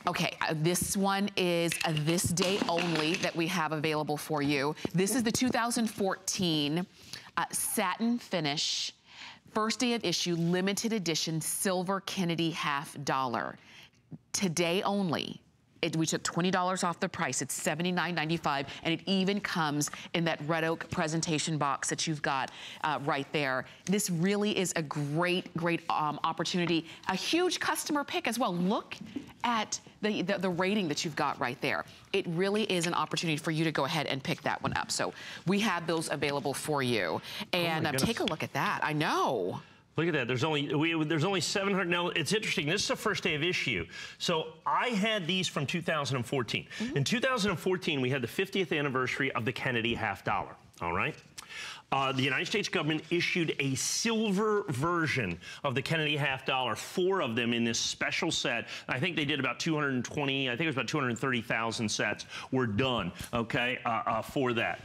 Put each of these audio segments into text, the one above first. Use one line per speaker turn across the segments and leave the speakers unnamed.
Okay, this one is this day only that we have available for you. This is the 2014 satin finish, first day of issue, limited edition silver Kennedy $half. Today only. We took $20 off the price. It's $79.95, and it even comes in that red oak presentation box that you've got right there. This really is a great opportunity. A huge customer pick as well. Look at the rating that you've got right there. It really is an opportunity for you to go ahead and pick that one up. So we have those available for you. And take a look at that. I know.
Look at that, there's only 700, now it's interesting, this is the first day of issue. So I had these from 2014. In 2014, we had the 50th anniversary of the Kennedy $half, all right? The United States government issued a silver version of the Kennedy $half, 4 of them in this special set. I think they did about 220, I think it was about 230,000 sets were done, okay, for that.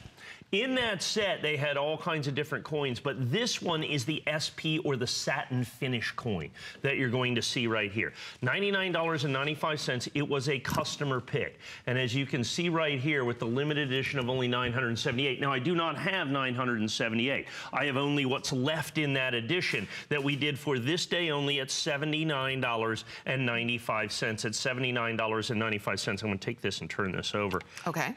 In that set, they had all kinds of different coins, but this one is the SP or the satin finish coin that you're going to see right here. $99.95, it was a customer pick. And as you can see right here with the limited edition of only 978. Now, I do not have 978. I have only what's left in that edition that we did for this day only at $79.95. At $79.95. I'm going to take this and turn this over.
Okay.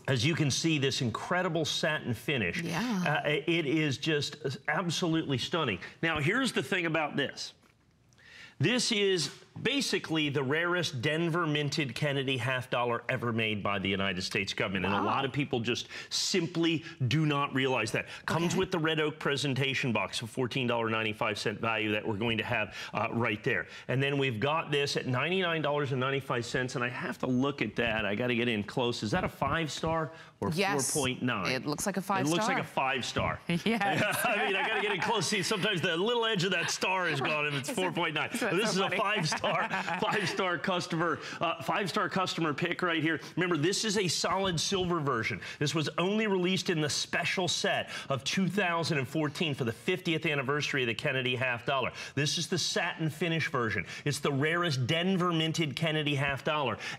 As you can see, this incredible satin finish, it is just absolutely stunning. Now, here's the thing about this. This is basically the rarest Denver minted Kennedy $half ever made by the United States government. And a lot of people just simply do not realize that. Comes with the red oak presentation box of $14.95 value that we're going to have right there. And then we've got this at $99.95, and I have to look at that. I got to get in close. Is that a 5-star or 4.9?
It looks like a 5-star.
It looks like a 5-star.
Yes.
I mean, I got to get in close. See, sometimes the little edge of that star is gone if it's 4.9. This is a 5-star customer, 5-star customer pick right here. Remember, this is a solid silver version. This was only released in the special set of 2014 for the 50th anniversary of the Kennedy $half. This is the satin finish version. It's the rarest Denver minted Kennedy $half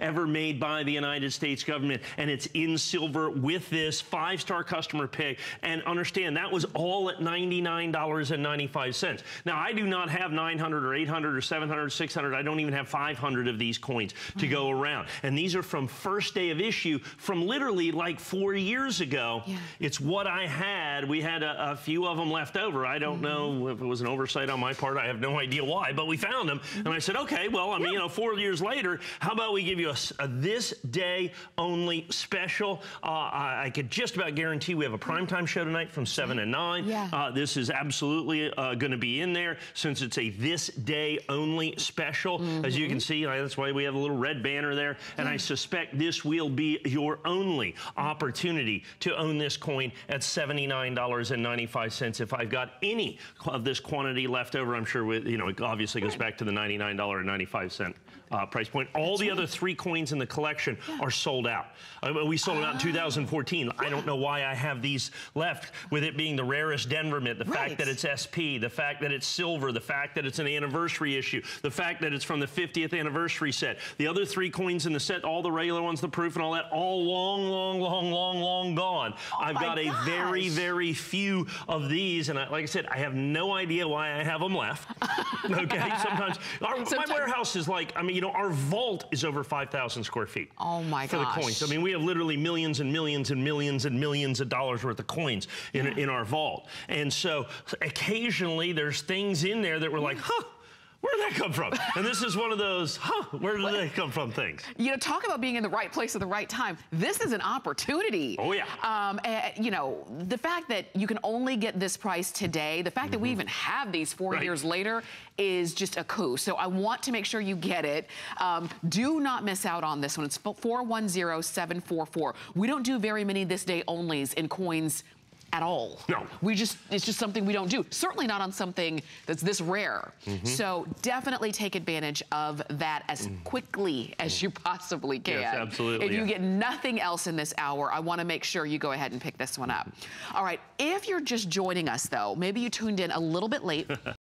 ever made by the United States government, and it's in silver with this 5-star customer pick. And understand, that was all at $99.95. Now, I do not have 900 or 800 or 700, 600. I don't even have 500 of these coins to go around. And these are from first day of issue from literally like 4 years ago. It's what I had. We had a few of them left over. I don't know if it was an oversight on my part. I have no idea why, but we found them. And I said, okay, well, I mean, you know, 4 years later, how about we give you a this day only special? I could just about guarantee we have a primetime show tonight from 7 to 9. This is absolutely going to be in there since it's a this day only special. As you can see, that's why we have a little red banner there. And I suspect this will be your only opportunity to own this coin at $79.95. If I've got any of this quantity left over, I'm sure you know, it obviously goes back to the $99.95 price point. All the other 3 coins in the collection are sold out. We sold them out in 2014. I don't know why I have these left, with it being the rarest Denver mint, the fact that it's SP, the fact that it's silver, the fact that it's an anniversary issue, the fact that it's from the 50th anniversary set. The other 3 coins in the set, all the regular ones, the proof and all that, all long gone. I've got a very few of these, and like I said, I have no idea why I have them left. Okay, sometimes my warehouse is like, I mean, you know, our vault is over 5,000 square feet.
Oh my gosh.
For the coins. I mean, we have literally millions and millions and millions and millions of dollars worth of coins in our vault. And so occasionally there's things in there that we're like, huh, where did that come from? And this is one of those, where did they come from things? You
know, talk about being in the right place at the right time. This is an opportunity.
Oh, yeah.
You know, the fact that you can only get this price today, the fact that we even have these 4 years later is just a coup. So I want to make sure you get it. Do not miss out on this one. It's 410744. We don't do very many this day onlys in coins at all.
No.
It's just something we don't do. Certainly not on something that's this rare. So definitely take advantage of that as quickly as you possibly can.
Yes, absolutely.
If you get nothing else in this hour, I want to make sure you go ahead and pick this one up. All right, if you're just joining us though, maybe you tuned in a little bit late.